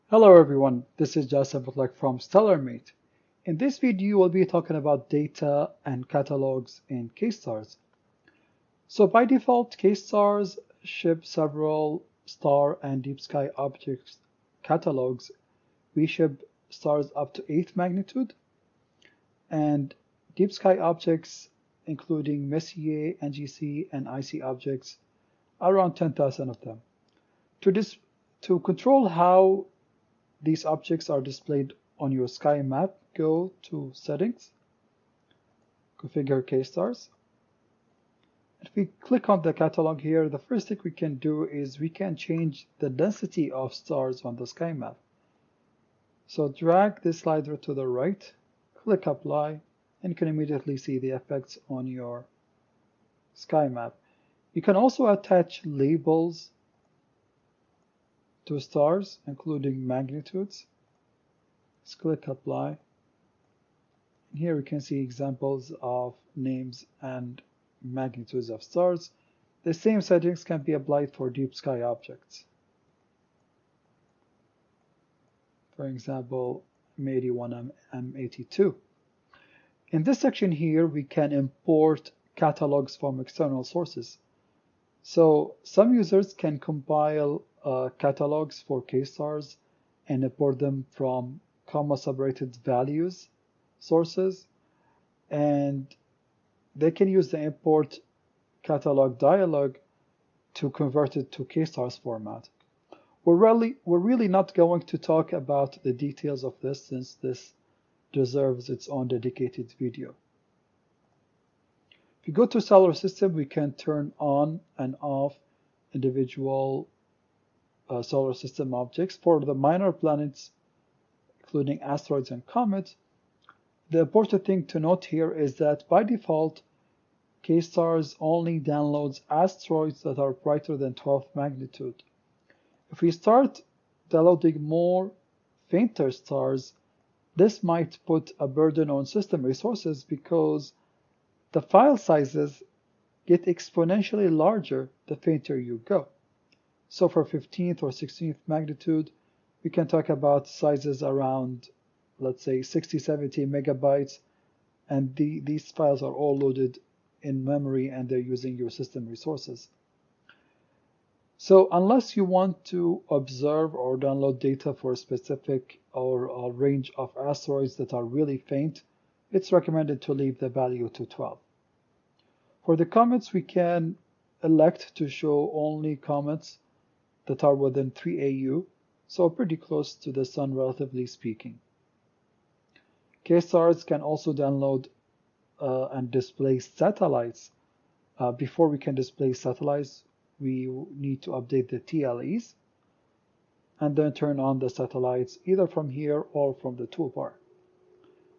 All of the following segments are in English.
Hello everyone, this is Joseph Butlek from StellarMate. In this video, we'll be talking about data and catalogs in K-stars. So by default, K-stars ship several star and deep sky objects catalogs. We ship stars up to 8th magnitude and deep sky objects including Messier, NGC, and IC objects, around 10,000 of them. To control how these objects are displayed on your sky map, go to Settings, Configure K-stars. If we click on the catalog here, the first thing we can do is we can change the density of stars on the sky map. So drag this slider to the right, click Apply, and you can immediately see the effects on your sky map. You can also attach labels to stars, including magnitudes. Let's click Apply. Here we can see examples of names and magnitudes of stars. The same settings can be applied for deep sky objects. For example, M81 and M82. In this section here, we can import catalogs from external sources. So some users can compile catalogs for K-stars and import them from comma-separated values sources, and they can use the import catalog dialog to convert it to K-stars format. We're really not going to talk about the details of this, since this deserves its own dedicated video. If you go to solar system, we can turn on and off individual solar system objects. For the minor planets, including asteroids and comets, the important thing to note here is that by default, K-stars only downloads asteroids that are brighter than 12th magnitude. If we start downloading more fainter stars, this might put a burden on system resources because the file sizes get exponentially larger the fainter you go. So for 15th or 16th magnitude, we can talk about sizes around, let's say, 60, 70 megabytes, and these files are all loaded in memory and they're using your system resources. So unless you want to observe or download data for a specific or a range of asteroids that are really faint, it's recommended to leave the value to 12. For the comets, we can elect to show only comets that are within 3 AU, so pretty close to the Sun relatively speaking. K-stars can also download and display satellites. Before we can display satellites, we need to update the TLEs and then turn on the satellites either from here or from the toolbar.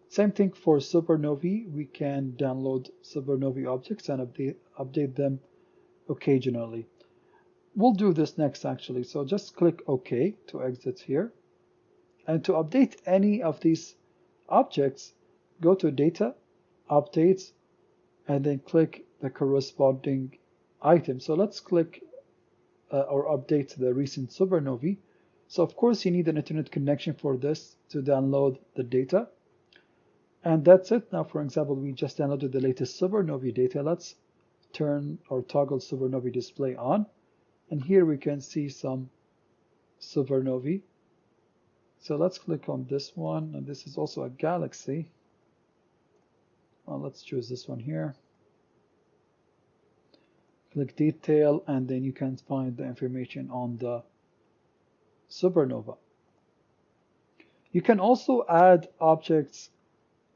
Same thing for supernovae. We can download supernovae objects and update them occasionally. We'll do this next actually, so just click OK to exit here. And to update any of these objects, go to Data, Updates, and then click the corresponding item. So let's click or update the recent supernovae. So of course you need an internet connection for this to download the data. And that's it. Now, for example, we just downloaded the latest supernovae data. Let's turn or toggle supernovae display on. And here we can see some supernovae. So let's click on this one. And this is also a galaxy. Well, let's choose this one here. Click Detail, and then you can find the information on the supernova. You can also add objects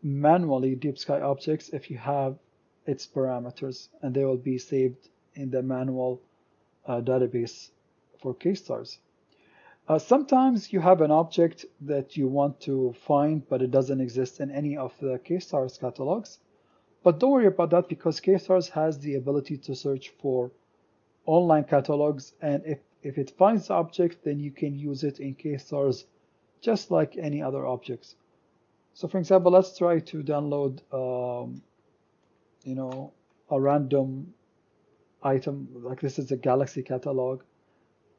manually, deep sky objects, if you have its parameters, and they will be saved in the manual database for K-stars. Sometimes you have an object that you want to find, but it doesn't exist in any of the K-stars catalogs. But don't worry about that, because K-stars has the ability to search for online catalogs, and if it finds the object, then you can use it in K-stars just like any other objects. So for example, let's try to download a random item, like this is a galaxy catalog.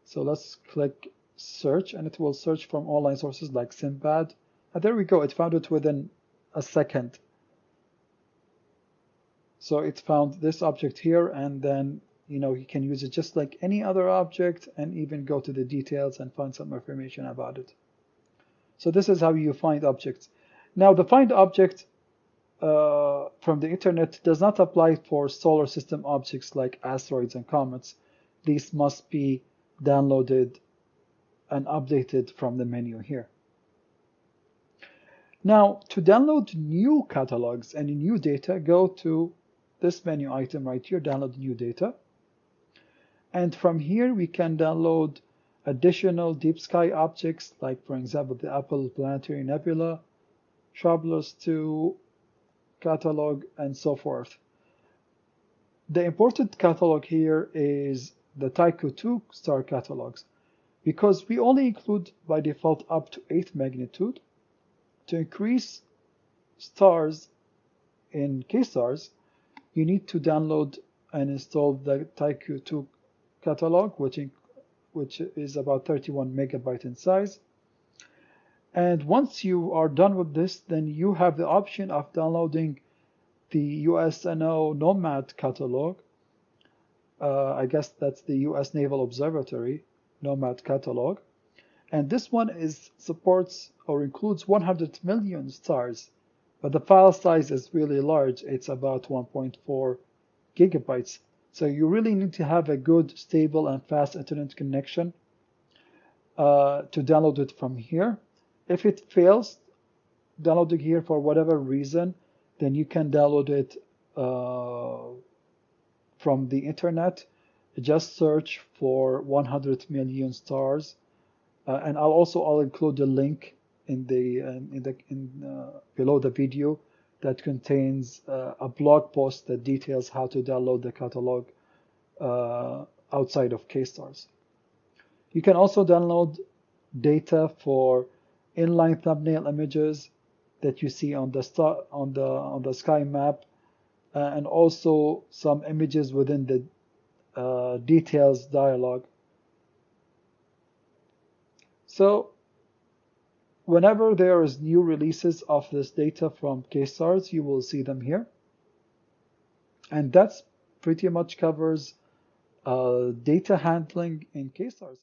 So let's click search, and it will search from online sources like Sinbad. And there we go, it found it within a second. So it found this object here, and then you can use it just like any other object and even go to the details and find some information about it. So this is how you find objects. Now the find object from the internet does not apply for solar system objects like asteroids and comets. These must be downloaded and updated from the menu here. Now, to download new catalogs and new data, go to this menu item right here, download new data. And from here, we can download additional deep sky objects, like, for example, the Apple Planetary Nebula, Travelers 2 catalog, and so forth. The important catalog here is the Tycho 2 star catalogs, because we only include by default up to 8th magnitude. To increase stars in K-stars, you need to download and install the Tycho 2 catalog, which is about 31 megabyte in size. And once you are done with this, then you have the option of downloading the USNO NOMAD catalog. I guess that's the US Naval Observatory NOMAD catalog. And this one supports or includes 100 million stars, but the file size is really large. It's about 1.4 gigabytes. So you really need to have a good, stable, and fast internet connection to download it from here. If it fails downloading here for whatever reason, then you can download it from the internet. Just search for 100 million stars, and I'll include the link in below the video that contains a blog post that details how to download the catalog outside of K-stars. You can also download data for inline thumbnail images that you see on the sky map, and also some images within the details dialog. So whenever there is new releases of this data from K-stars, you will see them here. And that's pretty much covers data handling in K-stars.